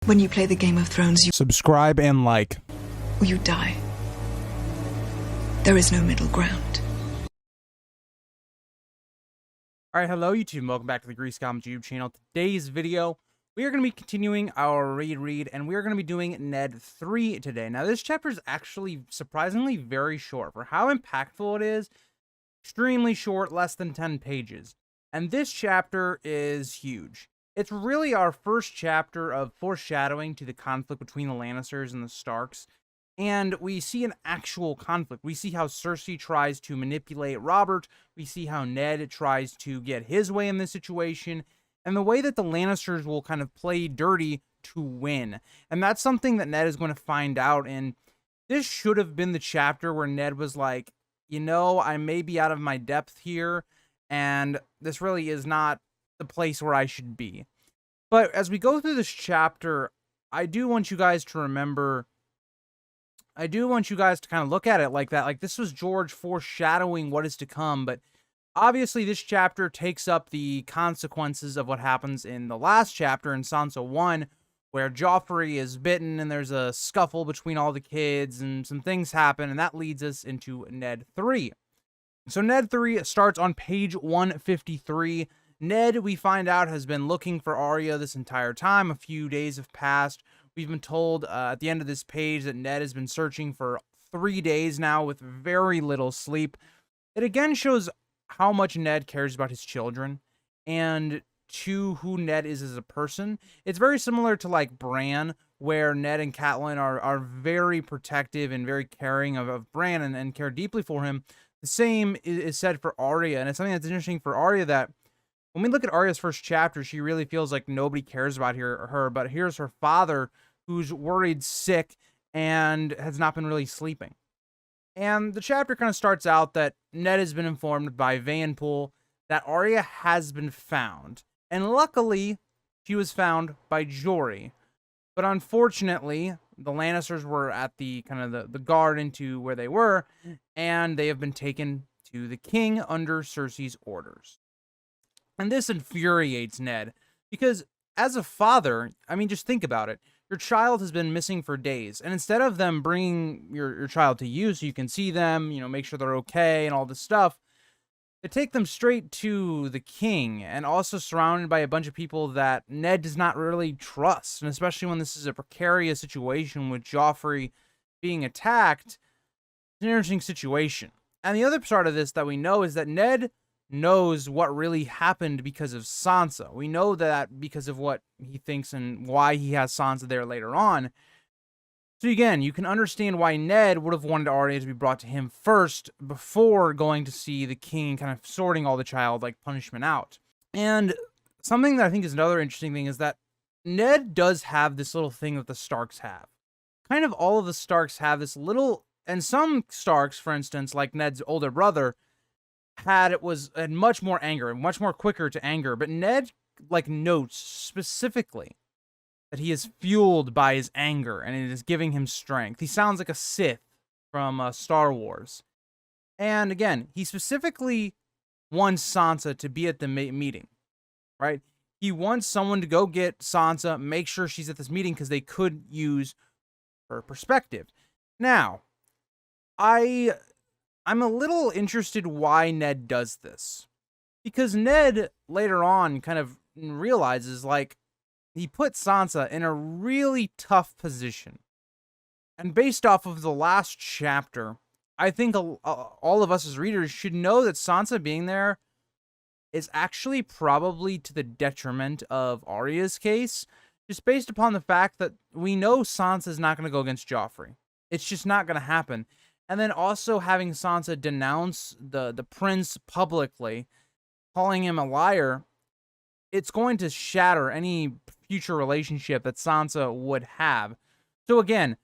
When you play the Game of Thrones, you Subscribe and like. or you die. There is no middle ground. Alright, hello YouTube, welcome back to the Grease Comics YouTube channel. Today's video, we are going to be continuing our reread, and we are going to be doing Ned 3 today. Now, this chapter is actually surprisingly very short. For how impactful it is, extremely short, less than 10 pages. And this chapter is huge. It's really our first chapter of foreshadowing to the conflict between the Lannisters and the Starks. And we see an actual conflict. We see how Cersei tries to manipulate Robert. We see how Ned tries to get his way in this situation. And the way that the Lannisters will kind of play dirty to win. And that's something that Ned is going to find out. And this should have been the chapter where Ned was like, you know, I may be out of my depth here. And this really is not the place where I should be. But as we go through this chapter, I do want you guys to remember, I do want you guys to kind of look at it like that. Like, this was George foreshadowing what is to come. But obviously, this chapter takes up the consequences of what happens in the last chapter in Sansa 1, where Joffrey is bitten and there's a scuffle between all the kids and some things happen. And that leads us into Ned 3. So Ned 3 starts on page 153. Ned, we find out, has been looking for Arya this entire time. A few days have passed. We've been told at the end of this page that Ned has been searching for 3 days now with very little sleep. It again shows how much Ned cares about his children and to who Ned is as a person. It's very similar to like Bran, where Ned and Catelyn are very protective and very caring of Bran and care deeply for him. The same is said for Arya, and it's something that's interesting for Arya that when we look at Arya's first chapter, she really feels like nobody cares about her, but here's her father who's worried sick and has not been really sleeping. And the chapter kind of starts out that Ned has been informed by Vanpool that Arya has been found. And luckily, she was found by Jory. But unfortunately, the Lannisters were at the kind of the guard into where they were, and they have been taken to the king under Cersei's orders. And this infuriates Ned, because as a father, I mean, just think about it. Your child has been missing for days, and instead of them bringing your child to you so you can see them, you know, make sure they're okay and all this stuff, they take them straight to the king, and also surrounded by a bunch of people that Ned does not really trust. And especially when this is a precarious situation with Joffrey being attacked, it's an interesting situation. And the other part of this that we know is that Ned knows what really happened because of Sansa. We know that because of what he thinks and why he has Sansa there later on. So again, you can understand why Ned would have wanted Arya to be brought to him first before going to see the king, kind of sorting all the childlike punishment out. And something that I think is another interesting thing is that Ned does have this little thing that the Starks have. Kind of all of the Starks have this little, and some Starks, for instance, like Ned's older brother, had much more anger, much more quicker to anger. But Ned like notes specifically that he is fueled by his anger and it is giving him strength. He sounds like a Sith from Star Wars. And again, he specifically wants Sansa to be at the meeting, right? He wants someone to go get Sansa, make sure she's at this meeting because they could use her perspective. Now, I'm a little interested why Ned does this. Because Ned later on kind of realizes, like, he put Sansa in a really tough position. And based off of the last chapter, I think all of us as readers should know that Sansa being there is actually probably to the detriment of Arya's case, just based upon the fact that we know Sansa's not going to go against Joffrey. It's just not going to happen. And then also having Sansa denounce the prince publicly, calling him a liar, it's going to shatter any future relationship that Sansa would have. So again,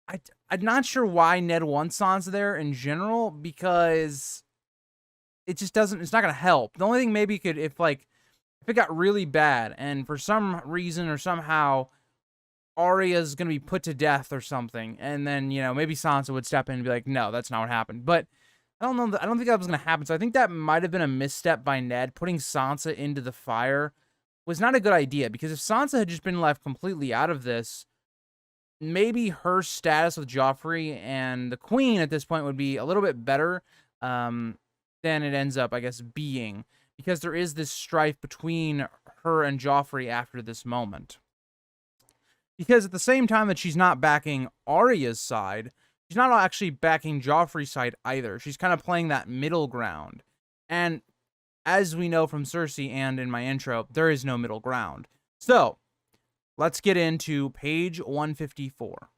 I'm not sure why Ned wants Sansa there in general, because it just doesn't, it's not going to help. The only thing maybe could, if it got really bad and for some reason or somehow Arya's going to be put to death or something, and then, you know, maybe Sansa would step in and be like, no, that's not what happened. But I don't know. I don't think that was going to happen. So I think that might have been a misstep by Ned, putting Sansa into the fire was not a good idea, because if Sansa had just been left completely out of this, maybe her status with Joffrey and the Queen at this point would be a little bit better than it ends up, I guess, being, because there is this strife between her and Joffrey after this moment. Because at the same time that she's not backing Arya's side, she's not actually backing Joffrey's side either. She's kind of playing that middle ground. And as we know from Cersei and in my intro, there is no middle ground. So, let's get into page 154.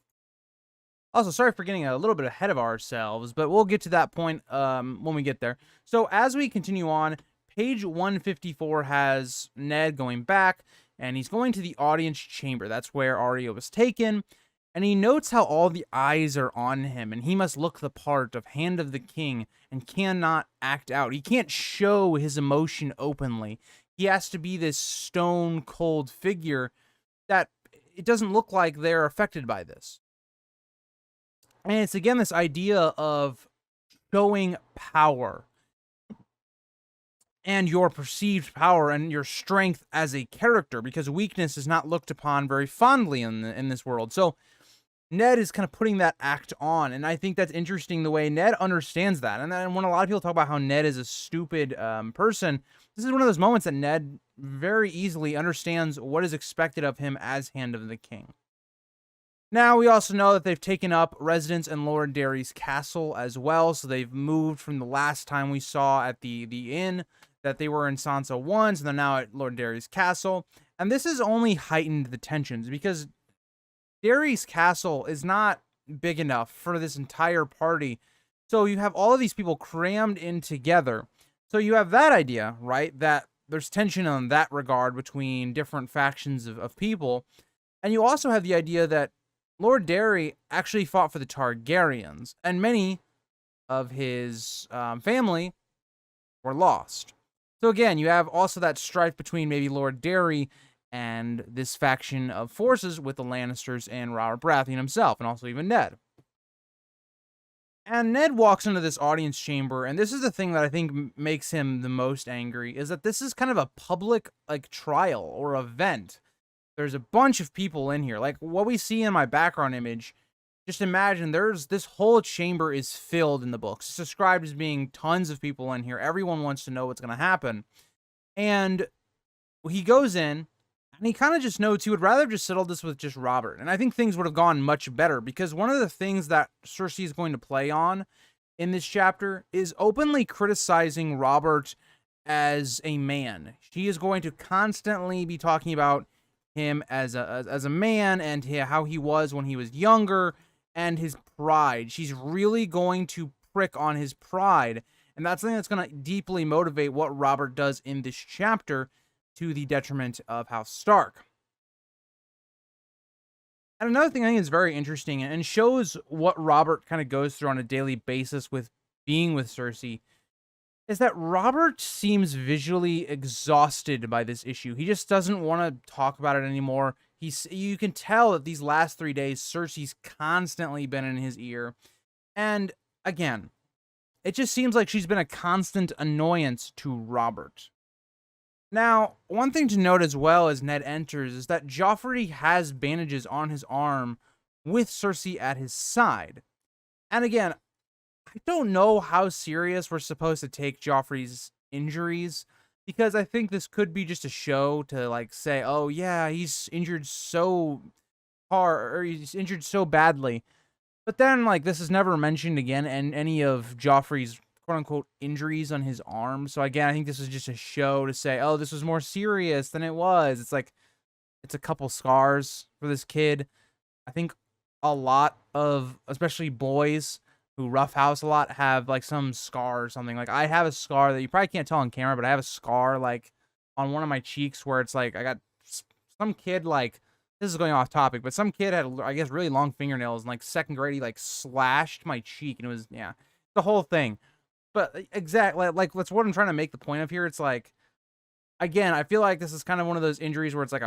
Also, sorry for getting a little bit ahead of ourselves, but we'll get to that point when we get there. So, as we continue on, page 154 has Ned going back, and he's going to the audience chamber. That's where Arya was taken. And he notes how all the eyes are on him, and he must look the part of Hand of the King and cannot act out. He can't show his emotion openly. He has to be this stone-cold figure that it doesn't look like they're affected by this. And it's, again, this idea of showing power and your perceived power and your strength as a character, because weakness is not looked upon very fondly in this world. So Ned is kind of putting that act on, and I think that's interesting the way Ned understands that. And then when a lot of people talk about how Ned is a stupid person, this is one of those moments that Ned very easily understands what is expected of him as Hand of the King. Now, we also know that they've taken up residence in Lord Derry's castle as well, so they've moved from the last time we saw at the inn that they were in Sansa 1, so they're now at Lord Derry's castle. And this has only heightened the tensions, because Derry's castle is not big enough for this entire party. So you have all of these people crammed in together. So you have that idea, right? That there's tension in that regard between different factions of people. And you also have the idea that Lord Derry actually fought for the Targaryens, and many of his family were lost. So again, you have also that strife between maybe Lord Derry and this faction of forces with the Lannisters and Robert Baratheon himself, and also even Ned. And Ned walks into this audience chamber, and this is the thing that I think makes him the most angry, is that this is kind of a public, like, trial or event. There's a bunch of people in here. Like, what we see in my background image, just imagine this whole chamber is filled in the books. It's described as being tons of people in here. Everyone wants to know what's going to happen. And he goes in, and he kind of just notes he would rather have just settled this with just Robert. And I think things would have gone much better, because one of the things that Cersei is going to play on in this chapter is openly criticizing Robert as a man. She is going to constantly be talking about him as a man, and how he was when he was younger, and his pride. She's really going to prick on his pride, and that's something that's going to deeply motivate what Robert does in this chapter, to the detriment of House Stark. And another thing I think is very interesting and shows what Robert kind of goes through on a daily basis with being with Cersei, is that Robert seems visually exhausted by this issue. He just doesn't want to talk about it anymore. You can tell that these last 3 days, Cersei's constantly been in his ear. And again, it just seems like she's been a constant annoyance to Robert. Now, one thing to note as well as Ned enters is that Joffrey has bandages on his arm with Cersei at his side. And again, I don't know how serious we're supposed to take Joffrey's injuries, because I think this could be just a show to, like, say, oh yeah, he's injured so hard, or he's injured so badly. But then, like, this is never mentioned again in any of Joffrey's quote-unquote injuries on his arm. So again, I think this is just a show to say, oh, this was more serious than it was. It's like, it's a couple scars for this kid. I think a lot of, especially boys who roughhouse a lot, have like some scar or something. Like, I have a scar that you probably can't tell on camera, but I have a scar like on one of my cheeks where it's like, I got some kid, like, this is going off topic, but some kid had, I guess, really long fingernails, and like second grade, he like slashed my cheek, and it was, yeah, the whole thing. But exactly, like, that's what I'm trying to make the point of here. It's like, again, I feel like this is kind of one of those injuries where it's like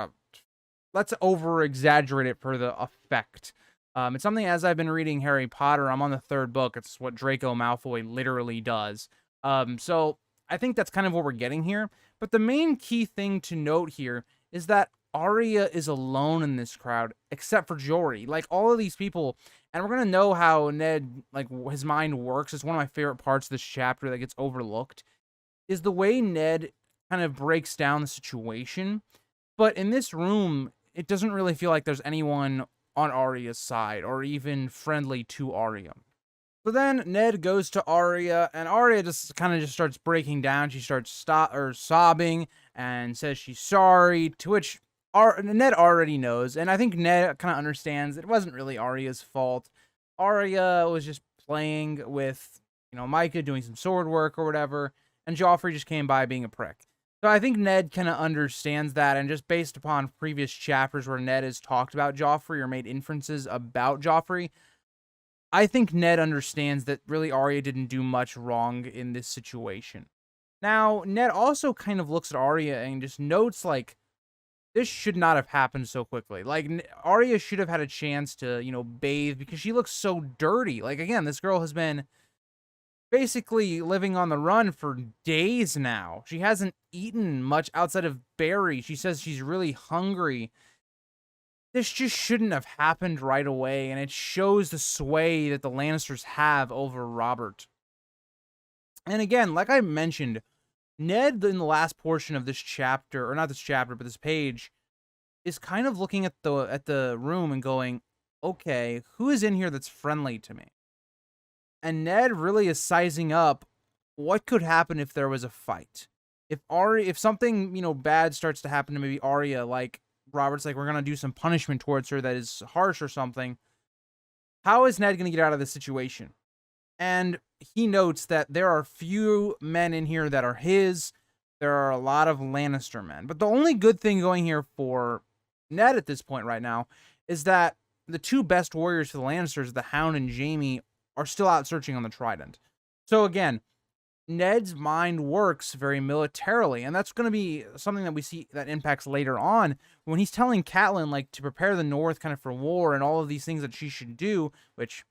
let's over-exaggerate it for the effect. It's something, as I've been reading Harry Potter, I'm on the 3rd book. It's what Draco Malfoy literally does. So I think that's kind of what we're getting here. But the main key thing to note here is that Arya is alone in this crowd, except for Jory. Like, all of these people, and we're going to know how Ned, like, his mind works. It's one of my favorite parts of this chapter that gets overlooked, is the way Ned kind of breaks down the situation. But in this room, it doesn't really feel like there's anyone on Arya's side or even friendly to Arya. So then Ned goes to Arya, and Arya just kind of starts breaking down. She starts sobbing and says she's sorry, to which Ned already knows. And I think Ned kind of understands that it wasn't really Arya's fault. Arya was just playing with, Micah, doing some sword work or whatever, and Joffrey just came by being a prick. So I think Ned kind of understands that, and just based upon previous chapters where Ned has talked about Joffrey or made inferences about Joffrey, I think Ned understands that really Arya didn't do much wrong in this situation. Now, Ned also kind of looks at Arya and just notes, like, this should not have happened so quickly. Like, Arya should have had a chance to, bathe, because she looks so dirty. Like, again, this girl has been basically living on the run for days now. She hasn't eaten much outside of berries. She says she's really hungry. This just shouldn't have happened right away, and it shows the sway that the Lannisters have over Robert. And again, like I mentioned, Ned, in the last portion of this chapter, or not this chapter, but this page, is kind of looking at the room and going, okay, who is in here that's friendly to me? And Ned really is sizing up what could happen if there was a fight. If something, bad starts to happen to maybe Arya, like Robert's like, we're going to do some punishment towards her that is harsh or something, how is Ned going to get out of this situation? And he notes that there are few men in here that are his. There are a lot of Lannister men. But the only good thing going here for Ned at this point right now is that the two best warriors for the Lannisters, the Hound and Jaime, are still out searching on the Trident. So again, Ned's mind works very militarily, and that's going to be something that we see that impacts later on when he's telling Catelyn, like, to prepare the North kind of for war and all of these things that she should do, which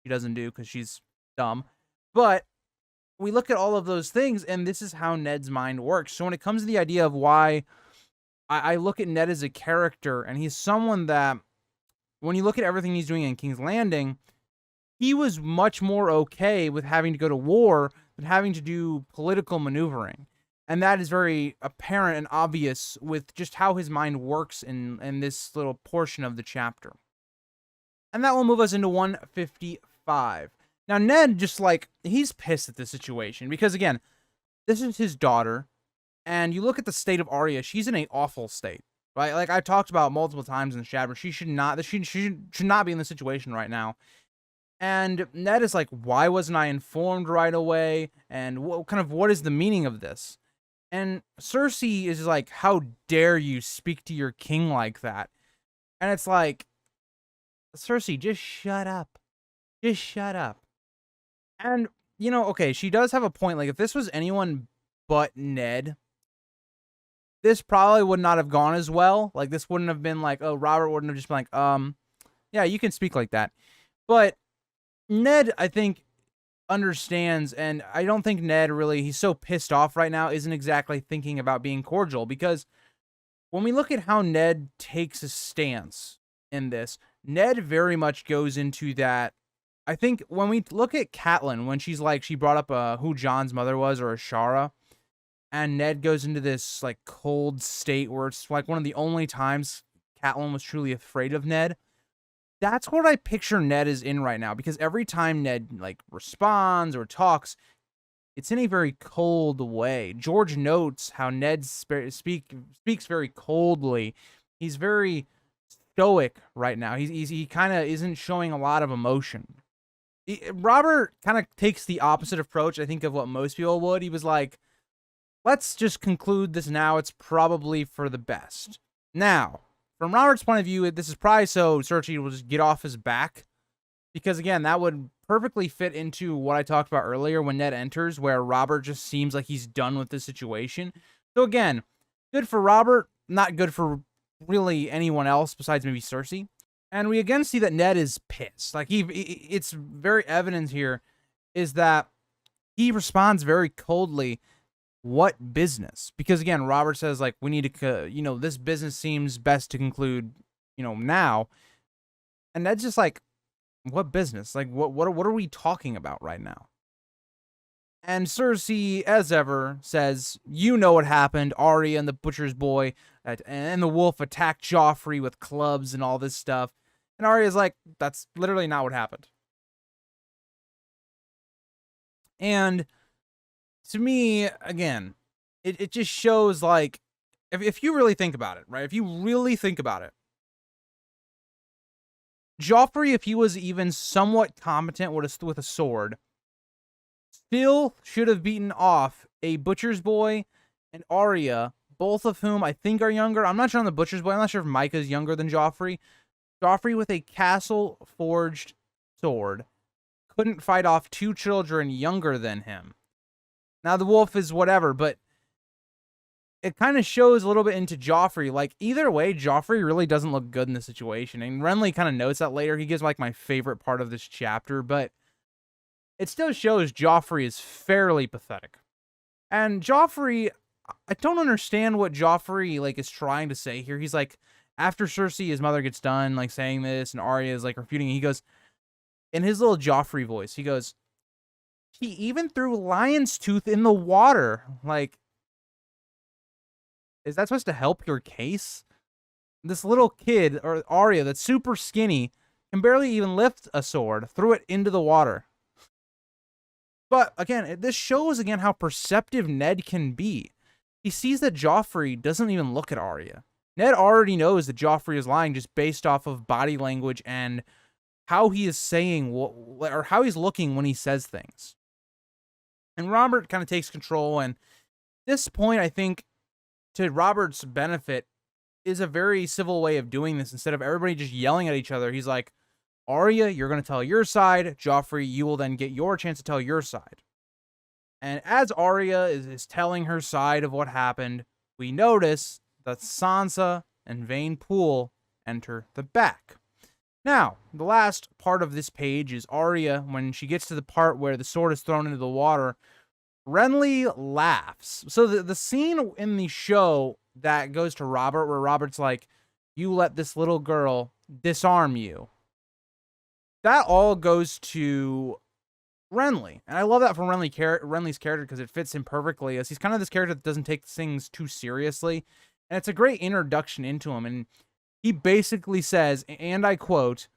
she doesn't do because she's dumb. But we look at all of those things, and this is how Ned's mind works. So when it comes to the idea of why I look at Ned as a character, and he's someone that, when you look at everything he's doing in King's Landing, he was much more okay with having to go to war than having to do political maneuvering. And that is very apparent and obvious with just how his mind works in this little portion of the chapter. And that will move us into 155. Now, Ned just, like, he's pissed at this situation because, again, this is his daughter. And you look at the state of Arya, she's in an awful state, right? Like I've talked about multiple times in the chapter, she should not be in this situation right now. And Ned is like, why wasn't I informed right away? And what is the meaning of this? And Cersei is like, how dare you speak to your king like that? And it's like, Cersei, just shut up. Just shut up. And, okay, she does have a point. Like, if this was anyone but Ned, this probably would not have gone as well. Like, this wouldn't have been like, oh, Robert wouldn't have just been like, yeah, you can speak like that. But Ned, I think, understands, and I don't think Ned really, he's so pissed off right now, isn't exactly thinking about being cordial, because when we look at how Ned takes a stance in this, Ned very much goes into that. I think when we look at Catelyn, when she's like, she brought up who Jon's mother was, or Ashara, and Ned goes into this like cold state where it's like one of the only times Catelyn was truly afraid of Ned. That's what I picture Ned is in right now, because every time Ned like responds or talks, it's in a very cold way. George notes how Ned speaks very coldly. He's very stoic right now. He kind of isn't showing a lot of emotion. Robert kind of takes the opposite approach, I think, of what most people would. He was like, let's just conclude this now. It's probably for the best. Now, from Robert's point of view, this is probably so Cersei will just get off his back. Because, again, that would perfectly fit into what I talked about earlier when Ned enters, where Robert just seems like he's done with the situation. So, again, good for Robert, not good for really anyone else besides maybe Cersei. And we again see that Ned is pissed. Like, it's very evident here is that he responds very coldly what business? Because again, Robert says, like, we need to, this business seems best to conclude, now. And Ned's just like, what business? Like, what are we talking about right now? And Cersei, as ever, says, you know what happened. Arya and the butcher's boy and the wolf attacked Joffrey with clubs and all this stuff. And Arya's like, that's literally not what happened. And to me, again, it just shows, like, if you really think about it, right? If you really think about it, Joffrey, if he was even somewhat competent with a sword, still should have beaten off a butcher's boy and Arya, both of whom I think are younger. I'm not sure on the butcher's boy. I'm not sure if Micah's younger than Joffrey. Joffrey with a castle-forged sword couldn't fight off 2 children younger than him. Now, the wolf is whatever, but it kind of shows a little bit into Joffrey. Like, either way, Joffrey really doesn't look good in this situation. And Renly kind of notes that later. He gives, like, my favorite part of this chapter, but it still shows Joffrey is fairly pathetic. And Joffrey, I don't understand what Joffrey, like, is trying to say here. He's like, after Cersei, his mother gets done, like, saying this, and Arya is, like, refuting it, he goes, in his little Joffrey voice, he goes, he even threw lion's tooth in the water. Like, is that supposed to help your case? This little kid, or Arya, that's super skinny, can barely even lift a sword, threw it into the water. But, again, this shows, again, how perceptive Ned can be. He sees that Joffrey doesn't even look at Arya. Ned already knows that Joffrey is lying just based off of body language and how he is saying, or how he's looking when he says things. And Robert kind of takes control, and this point, I think, to Robert's benefit, is a very civil way of doing this. Instead of everybody just yelling at each other, he's like, Arya, you're going to tell your side. Joffrey, you will then get your chance to tell your side. And as Arya is telling her side of what happened, we notice that Sansa and Vayne Poole enter the back. Now, the last part of this page is Arya, when she gets to the part where the sword is thrown into the water, Renly laughs. So the scene in the show that goes to Robert, where Robert's like, you let this little girl disarm you, that all goes to Renly. And I love that from Renly's character, because it fits him perfectly, as he's kind of this character that doesn't take things too seriously. And it's a great introduction into him. And he basically says, and I quote,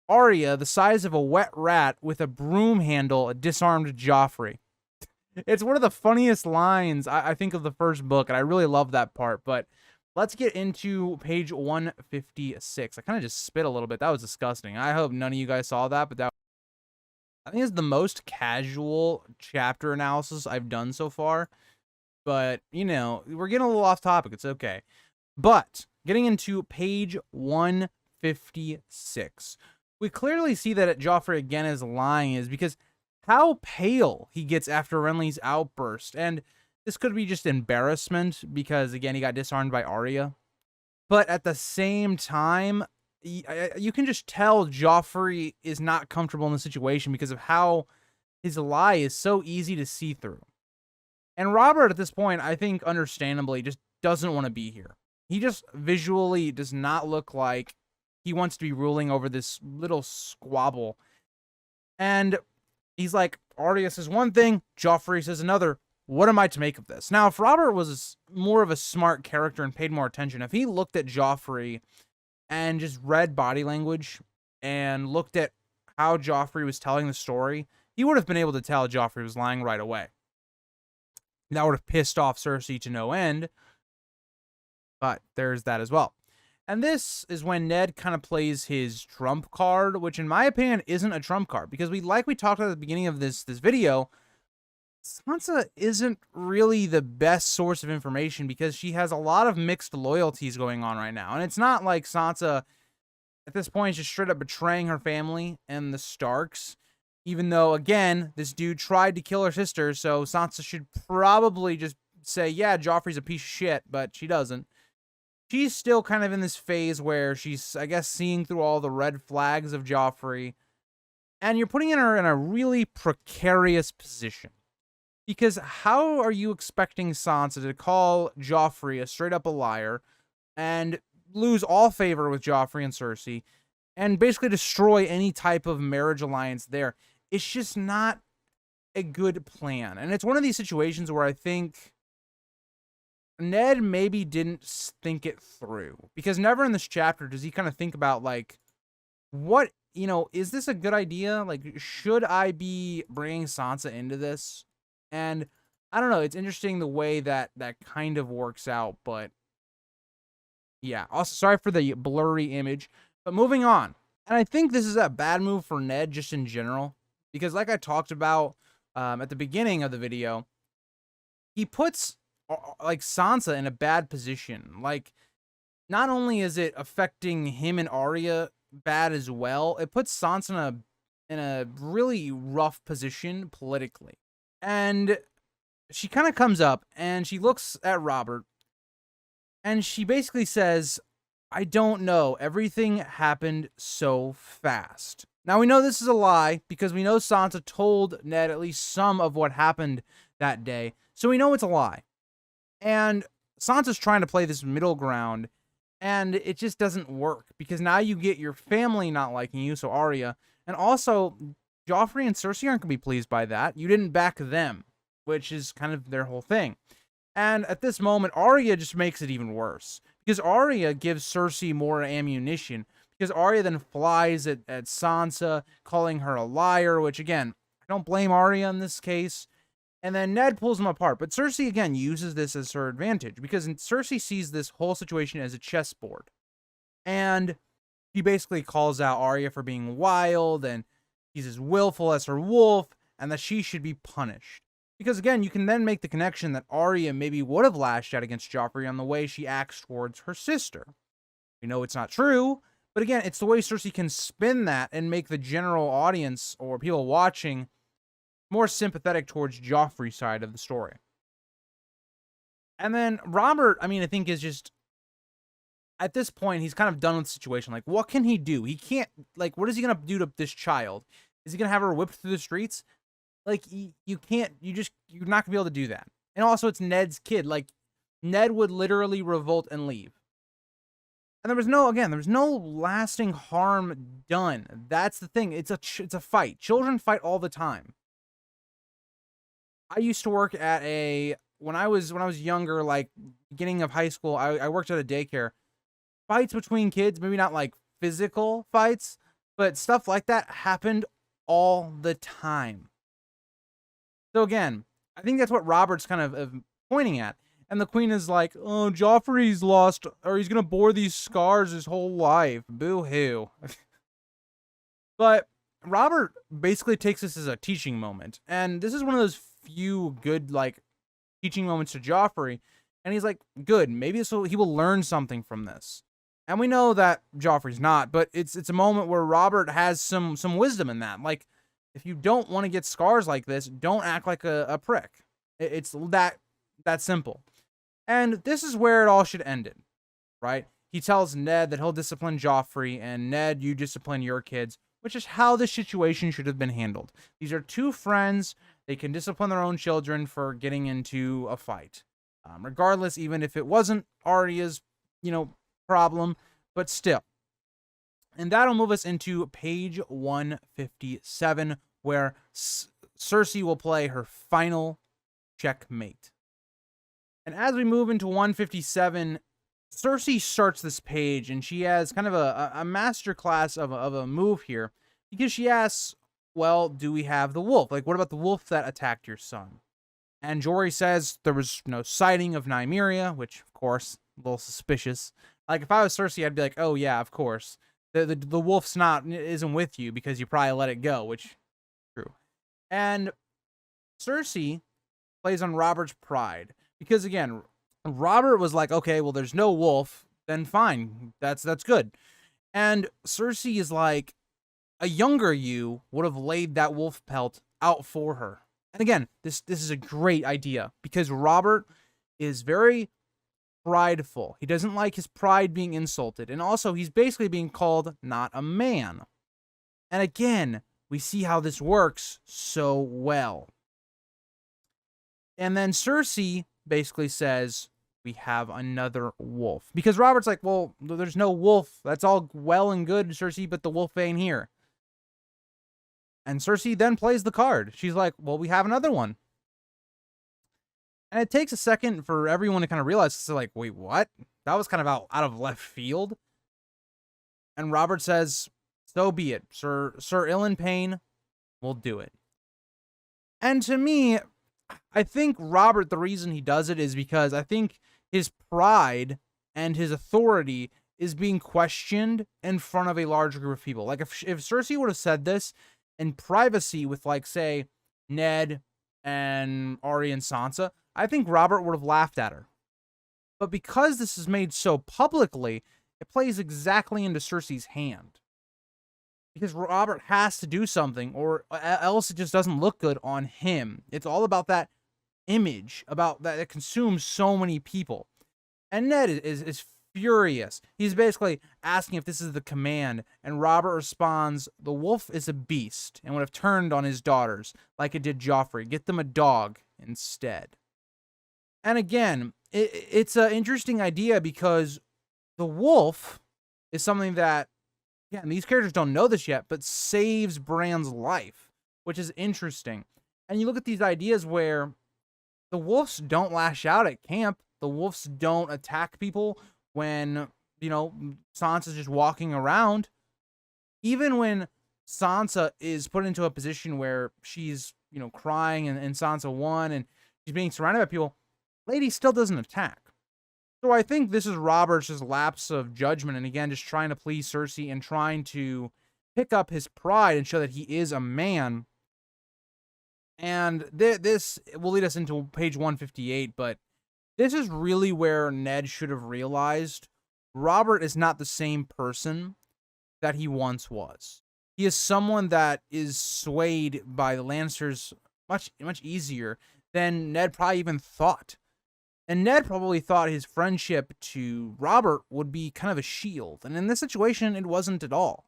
Arya, the size of a wet rat with a broom handle, disarmed Joffrey. It's one of the funniest lines, I think, of the first book, and I really love that part. But let's get into page 156. I kind of just spit a little bit. That was disgusting. I hope none of you guys saw that, but I think it's the most casual chapter analysis I've done so far. But, we're getting a little off topic. It's okay. But getting into page 156, we clearly see that Joffrey again is lying, is because how pale he gets after Renly's outburst. And this could be just embarrassment because, again, he got disarmed by Arya. But at the same time, you can just tell Joffrey is not comfortable in the situation because of how his lie is so easy to see through. And Robert, at this point, I think understandably, just doesn't want to be here. He just visually does not look like he wants to be ruling over this little squabble. And he's like, Arya says one thing, Joffrey says another. What am I to make of this? Now, if Robert was more of a smart character and paid more attention, if he looked at Joffrey and just read body language and looked at how Joffrey was telling the story, he would have been able to tell Joffrey was lying right away. That would have pissed off Cersei to no end. But there's that as well. And this is when Ned kind of plays his trump card, which in my opinion isn't a trump card, because we talked about at the beginning of this video, Sansa isn't really the best source of information because she has a lot of mixed loyalties going on right now. And it's not like Sansa at this point is just straight up betraying her family and the Starks, even though, again, this dude tried to kill her sister, so Sansa should probably just say, yeah, Joffrey's a piece of shit, but she doesn't. She's still kind of in this phase where she's, I guess, seeing through all the red flags of Joffrey. And you're putting her in a really precarious position. Because how are you expecting Sansa to call Joffrey a straight up a liar and lose all favor with Joffrey and Cersei and basically destroy any type of marriage alliance there? It's just not a good plan. And it's one of these situations where I think Ned maybe didn't think it through, because never in this chapter does he kind of think about, like, what, is this a good idea? Like, should I be bringing Sansa into this? And I don't know. It's interesting the way that kind of works out. But yeah, also sorry for the blurry image. But moving on. And I think this is a bad move for Ned just in general, because like I talked about at the beginning of the video, he puts like Sansa in a bad position. Like, not only is it affecting him and Arya bad as well, it puts Sansa in a really rough position politically. And she kind of comes up and she looks at Robert and she basically says, I don't know. Everything happened so fast. Now, we know this is a lie because we know Sansa told Ned at least some of what happened that day. So we know it's a lie. And Sansa's trying to play this middle ground, and it just doesn't work because now you get your family not liking you, so Arya, and also Joffrey and Cersei aren't going to be pleased by that. You didn't back them, which is kind of their whole thing. And at this moment, Arya just makes it even worse because Arya gives Cersei more ammunition, because Arya then flies at Sansa, calling her a liar, which, again, I don't blame Arya in this case. And then Ned pulls them apart. But Cersei, again, uses this as her advantage, because Cersei sees this whole situation as a chessboard. And he basically calls out Arya for being wild, and he's as willful as her wolf, and that she should be punished. Because, again, you can then make the connection that Arya maybe would have lashed out against Joffrey on the way she acts towards her sister. We know it's not true, but again, it's the way Cersei can spin that and make the general audience or people watching more sympathetic towards Joffrey's side of the story. And then Robert, I mean, I think is just, at this point, he's kind of done with the situation. Like, what can he do? He can't, like, what is he going to do to this child? Is he going to have her whipped through the streets? Like, you can't, you're not going to be able to do that. And also, it's Ned's kid. Like, Ned would literally revolt and leave. And there was no lasting harm done. That's the thing. It's a fight. Children fight all the time. I used to work at when I was younger, like beginning of high school, I worked at a daycare. Fights between kids, maybe not like physical fights, but stuff like that happened all the time. So again, I think that's what Robert's kind of pointing at. And the queen is like, oh, Joffrey's lost, or he's going to bore these scars his whole life. Boo-hoo. But Robert basically takes this as a teaching moment. And this is one of those few good, like, teaching moments to Joffrey. And he's like, good, maybe he will learn something from this. And we know that Joffrey's not, but it's a moment where Robert has some wisdom in that. Like, if you don't want to get scars like this, don't act like a prick. It's that simple. And this is where it all should end in, right? He tells Ned that he'll discipline Joffrey, and Ned, you discipline your kids, which is how this situation should have been handled. These are two friends. They can discipline their own children for getting into a fight. Regardless, even if it wasn't Arya's, problem, but still. And that'll move us into page 157, where Cersei will play her final checkmate. And as we move into 157, Cersei starts this page, and she has kind of a masterclass of a move here, because she asks, well, do we have the wolf? Like, what about the wolf that attacked your son? And Jory says there was no sighting of Nymeria, which, of course, a little suspicious. Like, if I was Cersei, I'd be like, oh, yeah, of course. The wolf's isn't with you because you probably let it go, which, true. And Cersei plays on Robert's pride. Because, again, Robert was like, okay, well, there's no wolf, then fine. That's good. And Cersei is like, a younger you would have laid that wolf pelt out for her. And again, this is a great idea, because Robert is very prideful. He doesn't like his pride being insulted. And also, he's basically being called not a man. And again, we see how this works so well. And then Cersei basically says, we have another wolf. Because Robert's like, well, there's no wolf. That's all well and good, Cersei, but the wolf ain't here. And Cersei then plays the card. She's like, well, we have another one. And it takes a second for everyone to kind of realize, it's like, wait, what? That was kind of out of left field. And Robert says, so be it. Sir Ilan Payne will do it. And to me, I think Robert, the reason he does it is because I think his pride and his authority is being questioned in front of a large group of people. Like if Cersei would have said this in privacy with, like, say, Ned and Arya and Sansa, I think Robert would have laughed at her. But because this is made so publicly, it plays exactly into Cersei's hand. Because Robert has to do something, or else it just doesn't look good on him. It's all about that image, about that it consumes so many people. And Ned is furious. He's basically asking if this is the command, and Robert responds, the wolf is a beast and would have turned on his daughters like it did Joffrey. Get them a dog instead. And again, it's an interesting idea because the wolf is something that, yeah, and these characters don't know this yet, but saves Bran's life, which is interesting. And you look at these ideas where the wolves don't lash out at camp. The wolves don't attack people when, you know, Sansa's just walking around. Even when Sansa is put into a position where she's, you know, crying and Sansa won and she's being surrounded by people, Lady still doesn't attack. So I think this is Robert's just lapse of judgment, and again, just trying to please Cersei and trying to pick up his pride and show that he is a man. And this will lead us into page 158, but this is really where Ned should have realized Robert is not the same person that he once was. He is someone that is swayed by the Lannisters much easier than Ned probably even thought. And Ned probably thought his friendship to Robert would be kind of a shield. And in this situation, it wasn't at all.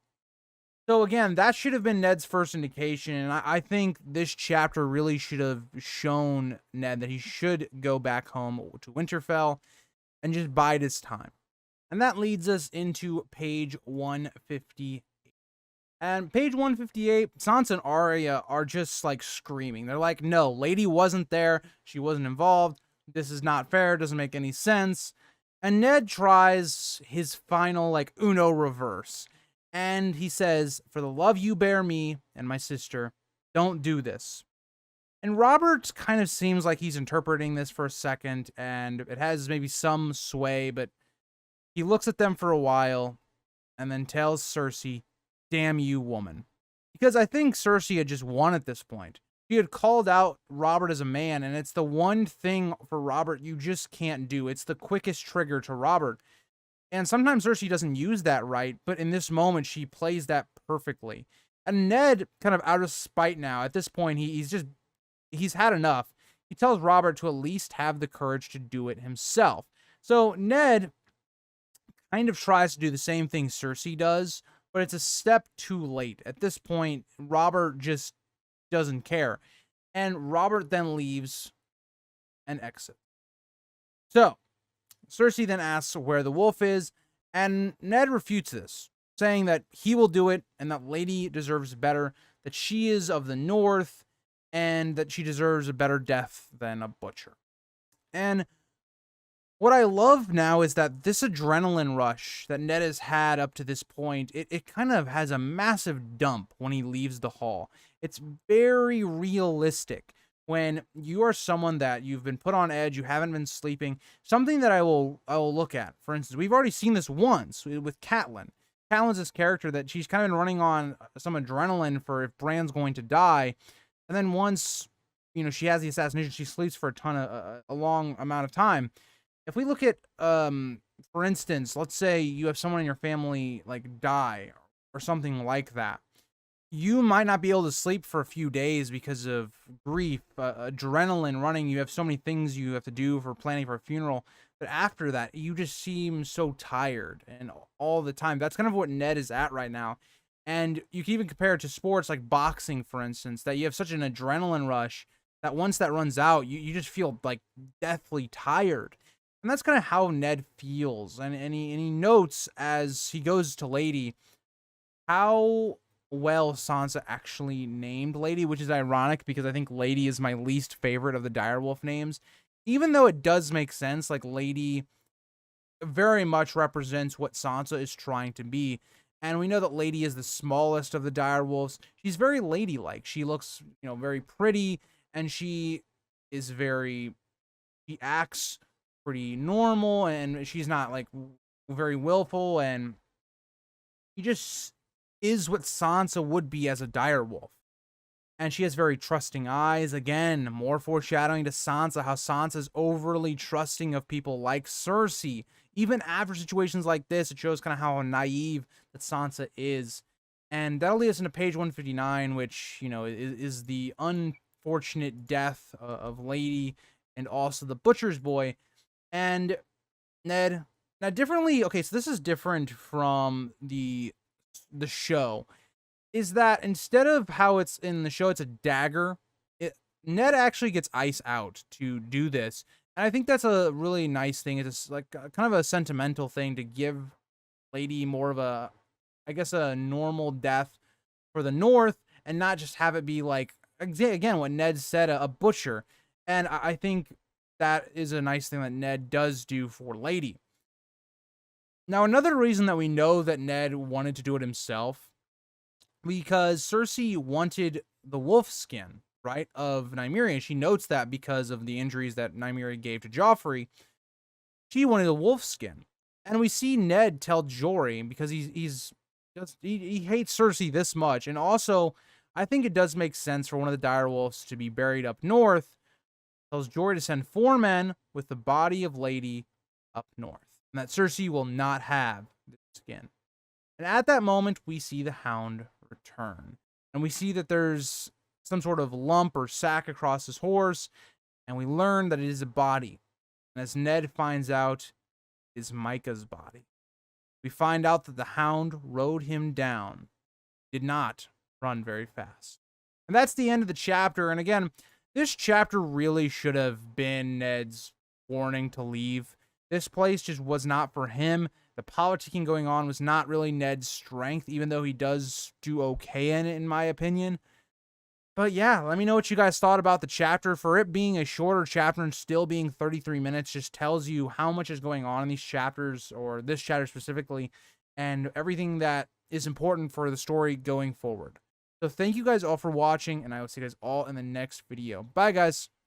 So again, that should have been Ned's first indication. And I think this chapter really should have shown Ned that he should go back home to Winterfell and just bide his time. And that leads us into page 158. And page 158, Sansa and Arya are just like screaming. They're like, no, Lady wasn't there. She wasn't involved. This is not fair. Doesn't make any sense. And Ned tries his final, like, Uno reverse. And he says, for the love you bear me and my sister, don't do this. And Robert kind of seems like he's interpreting this for a second, and it has maybe some sway, but he looks at them for a while and then tells Cersei, damn you, woman. Because I think Cersei had just won at this point. She had called out Robert as a man, and it's the one thing for Robert you just can't do. It's the quickest trigger to Robert. And sometimes Cersei doesn't use that right, but in this moment, she plays that perfectly. And Ned, kind of out of spite now, at this point, he's had enough. He tells Robert to at least have the courage to do it himself. So Ned kind of tries to do the same thing Cersei does, but it's a step too late. At this point, Robert just doesn't care. And Robert then leaves and exits. So Cersei then asks where the wolf is, and Ned refutes this, saying that he will do it and that Lady deserves better, that she is of the North, and that she deserves a better death than a butcher. And what I love now is that this adrenaline rush that Ned has had up to this point, it kind of has a massive dump when he leaves the hall. It's very realistic when you are someone that you've been put on edge, you haven't been sleeping. Something that I will look at, for instance, we've already seen this once with Catelyn. Catelyn's this character that she's kind of been running on some adrenaline for if Bran's going to die. And then once, you know, she has the assassination, she sleeps for a long amount of time. If we look at, for instance, let's say you have someone in your family like die or something like that. You might not be able to sleep for a few days because of grief, adrenaline running. You have so many things you have to do for planning for a funeral. But after that, you just seem so tired and all the time. That's kind of what Ned is at right now. And you can even compare it to sports like boxing, for instance, that you have such an adrenaline rush that once that runs out, you just feel like deathly tired. And that's kind of how Ned feels. And he notes as he goes to Lady how well Sansa actually named Lady, which is ironic because I think Lady is my least favorite of the direwolf names. Even though it does make sense, like Lady very much represents what Sansa is trying to be. And we know that Lady is the smallest of the direwolves. She's very ladylike. She looks, very pretty, and she acts pretty normal, and she's not like very willful, and she just is what Sansa would be as a direwolf. And she has very trusting eyes. Again, more foreshadowing to Sansa, how Sansa's overly trusting of people like Cersei. Even after situations like this, it shows kind of how naive that Sansa is. And that'll lead us into page 159, which, is the unfortunate death of Lady and also the Butcher's Boy. And Ned, now differently, okay, so this is different from the show, is that instead of how it's in the show, it's a dagger, Ned actually gets ice out to do this. And I think that's a really nice thing. It's like kind of a sentimental thing to give Lady more of a, I guess, a normal death for the North, and not just have it be like, again, what Ned said, a butcher. And I think that is a nice thing that Ned does do for Lady. Now, another reason that we know that Ned wanted to do it himself, because Cersei wanted the wolf skin, right, of Nymeria, and she notes that because of the injuries that Nymeria gave to Joffrey, she wanted a wolf skin. And we see Ned tell Jory, because he hates Cersei this much, and also I think it does make sense for one of the direwolves to be buried up north. Tells Jory to send 4 men with the body of Lady up north, and that Cersei will not have the skin. And at that moment, we see the Hound return, and we see that there's some sort of lump or sack across his horse, and we learn that it is a body. And as Ned finds out, it is Micah's body. We find out that the Hound rode him down, did not run very fast. And that's the end of the chapter. And again, this chapter really should have been Ned's warning to leave. This place just was not for him. The politicking going on was not really Ned's strength, even though he does do okay in it, in my opinion. But yeah, let me know what you guys thought about the chapter. For it being a shorter chapter and still being 33 minutes just tells you how much is going on in these chapters, or this chapter specifically, and everything that is important for the story going forward. So thank you guys all for watching, and I will see you guys all in the next video. Bye, guys.